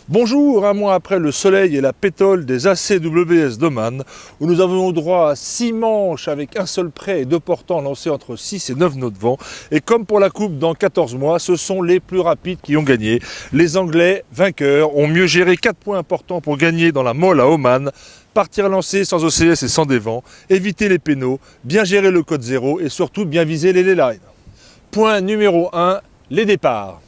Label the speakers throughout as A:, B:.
A: Bonjour, un mois après le soleil et la pétole des ACWS d'Oman, où nous avons eu droit à 6 manches avec un seul prêt et 2 portants lancés entre 6 et 9 nœuds de vent. Et comme pour la coupe dans 14 mois, ce sont les plus rapides qui ont gagné. Les Anglais, vainqueurs, ont mieux géré 4 points importants pour gagner dans la molle à Oman. Partir lancé sans OCS et sans dévent, éviter les pénaux, bien gérer le code 0 et surtout bien viser les lines. Point numéro 1, les départs.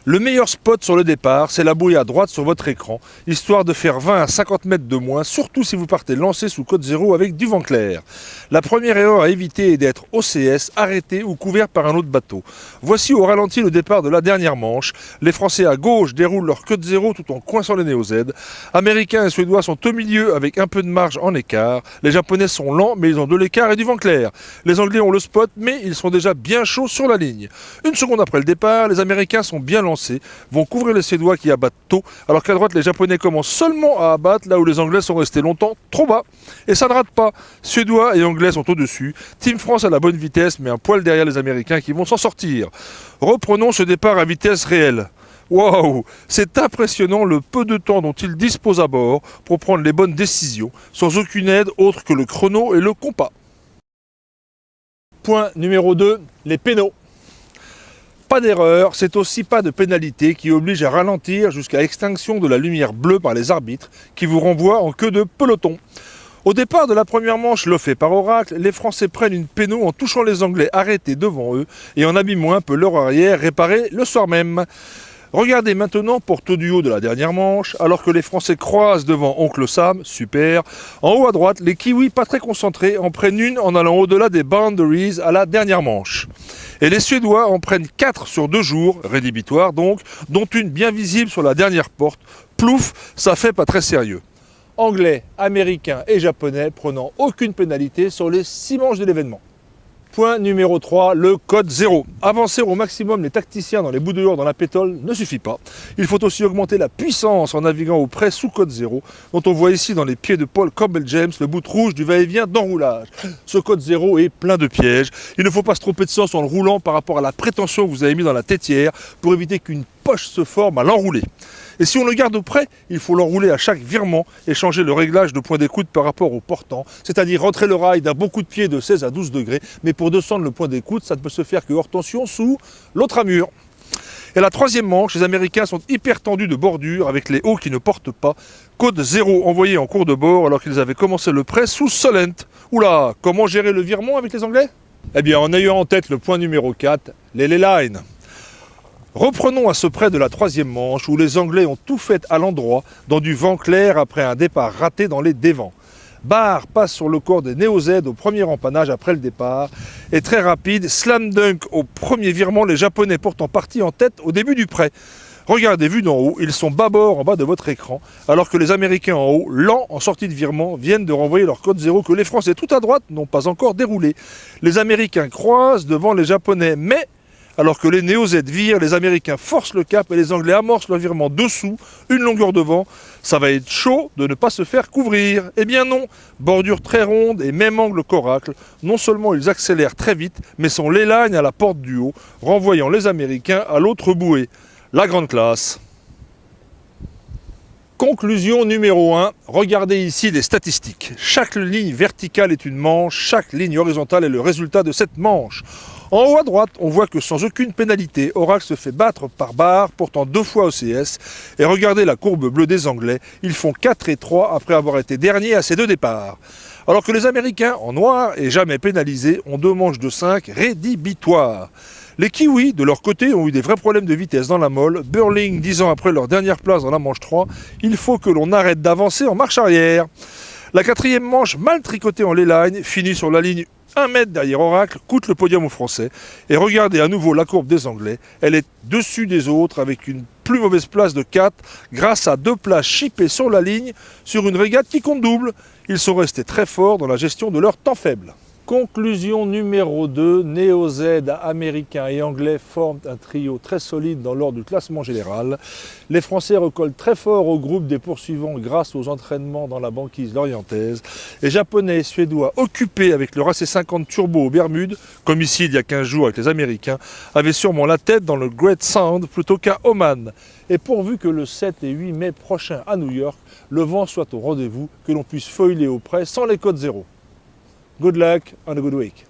A: Le meilleur spot sur le départ, c'est la bouée à droite sur votre écran, histoire de faire 20 à 50 mètres de moins, surtout si vous partez lancé sous code 0 avec du vent clair. La première erreur à éviter est d'être OCS, arrêté ou couvert par un autre bateau. Voici au ralenti le départ de la dernière manche. Les Français à gauche déroulent leur code 0 tout en coinçant les néo-Z. Américains et Suédois sont au milieu avec un peu de marge en écart. Les Japonais sont lents mais ils ont de l'écart et du vent clair. Les Anglais ont le spot mais ils sont déjà bien chauds sur la ligne. Une seconde après le départ, les Américains sont bien lancés, vont couvrir les Suédois qui abattent tôt, alors qu'à droite les Japonais commencent seulement à abattre là où les Anglais sont restés longtemps trop bas. Et ça ne rate pas, Suédois et Anglais sont au-dessus, Team France a la bonne vitesse mais un poil derrière les Américains qui vont s'en sortir. Reprenons ce départ à vitesse réelle. Waouh, c'est impressionnant le peu de temps dont ils disposent à bord pour prendre les bonnes décisions, sans aucune aide autre que le chrono et le compas. Point numéro 2, les pénaux. Pas d'erreur, c'est aussi pas de pénalité qui oblige à ralentir jusqu'à extinction de la lumière bleue par les arbitres qui vous renvoient en queue de peloton. Au départ de la première manche fait par Oracle, les Français prennent une péno en touchant les Anglais arrêtés devant eux et en abîmant un peu leur arrière réparé le soir même. Regardez maintenant pour tout du haut de la dernière manche, alors que les Français croisent devant Oncle Sam, super. En haut à droite, les Kiwis pas très concentrés en prennent une en allant au-delà des boundaries à la dernière manche. Et les Suédois en prennent 4 sur 2 jours, rédhibitoire donc, dont une bien visible sur la dernière porte. Plouf, ça fait pas très sérieux. Anglais, Américains et Japonais prenant aucune pénalité sur les 6 manches de l'événement. Point numéro 3, le code 0. Avancer au maximum les tacticiens dans les bouts dehors dans la pétole ne suffit pas. Il faut aussi augmenter la puissance en naviguant au près sous code 0, dont on voit ici dans les pieds de Paul Campbell-James le bout rouge du va-et-vient d'enroulage. Ce code 0 est plein de pièges. Il ne faut pas se tromper de sens en le roulant par rapport à la prétention que vous avez mis dans la tétière pour éviter qu'une poche se forme à l'enrouler. Et si on le garde au près, il faut l'enrouler à chaque virement et changer le réglage de point d'écoute par rapport au portant, c'est-à-dire rentrer le rail d'un bon coup de pied de 16 à 12 degrés, mais pour descendre le point d'écoute, ça ne peut se faire que hors tension sous l'autre amure. Et la troisième manche, les Américains sont hyper tendus de bordure avec les hauts qui ne portent pas. Code 0 envoyé en cours de bord alors qu'ils avaient commencé le prêt sous Solent. Oula, comment gérer le virement avec les Anglais? Eh bien, en ayant en tête le point numéro 4, les lines. Reprenons à ce près de la troisième manche où les Anglais ont tout fait à l'endroit dans du vent clair après un départ raté dans les dévents. Barre passe sur le corps des néo-Z au premier empannage après le départ et très rapide, slam dunk au premier virement, les Japonais pourtant partis en tête au début du prêt. Regardez, vu d'en haut, ils sont bâbord en bas de votre écran, alors que les Américains en haut, lents en sortie de virement, viennent de renvoyer leur code 0 que les Français tout à droite n'ont pas encore déroulé. Les Américains croisent devant les Japonais, mais alors que les néo-Z virent, les Américains forcent le cap et les Anglais amorcent le virement dessous, une longueur de vent. Ça va être chaud de ne pas se faire couvrir. Eh bien non, bordure très ronde et même angle qu'Oracle. Non seulement ils accélèrent très vite, mais sont les lignes à la porte du haut, renvoyant les Américains à l'autre bouée. La grande classe. Conclusion numéro 1, regardez ici les statistiques. Chaque ligne verticale est une manche, chaque ligne horizontale est le résultat de cette manche. En haut à droite, on voit que sans aucune pénalité, Oracle se fait battre par barre, pourtant 2 fois OCS. Et regardez la courbe bleue des Anglais, ils font 4 et 3 après avoir été derniers à ces 2 départs. Alors que les Américains, en noir et jamais pénalisés, ont 2 manches de 5 rédhibitoires. Les Kiwis, de leur côté, ont eu des vrais problèmes de vitesse dans la molle. Burling, 10 ans après leur dernière place dans la manche 3, il faut que l'on arrête d'avancer en marche arrière. La 4e manche, mal tricotée en line, finit sur la ligne 1 mètre derrière Oracle, coûte le podium aux Français. Et regardez à nouveau la courbe des Anglais. Elle est dessus des autres avec une plus mauvaise place de 4 grâce à 2 places chippées sur la ligne sur une régate qui compte double. Ils sont restés très forts dans la gestion de leur temps faible. Conclusion numéro 2, Néo-Z, américains et anglais forment un trio très solide dans l'ordre du classement général. Les Français recollent très fort au groupe des poursuivants grâce aux entraînements dans la banquise lorientaise. Les Japonais et Suédois, occupés avec leur AC50 Turbo aux Bermudes, comme ici il y a 15 jours avec les Américains, avaient sûrement la tête dans le Great Sound plutôt qu'à Oman. Et pourvu que le 7 et 8 mai prochain à New York, le vent soit au rendez-vous, que l'on puisse foiler au près sans les codes zéro. Good luck and a good week.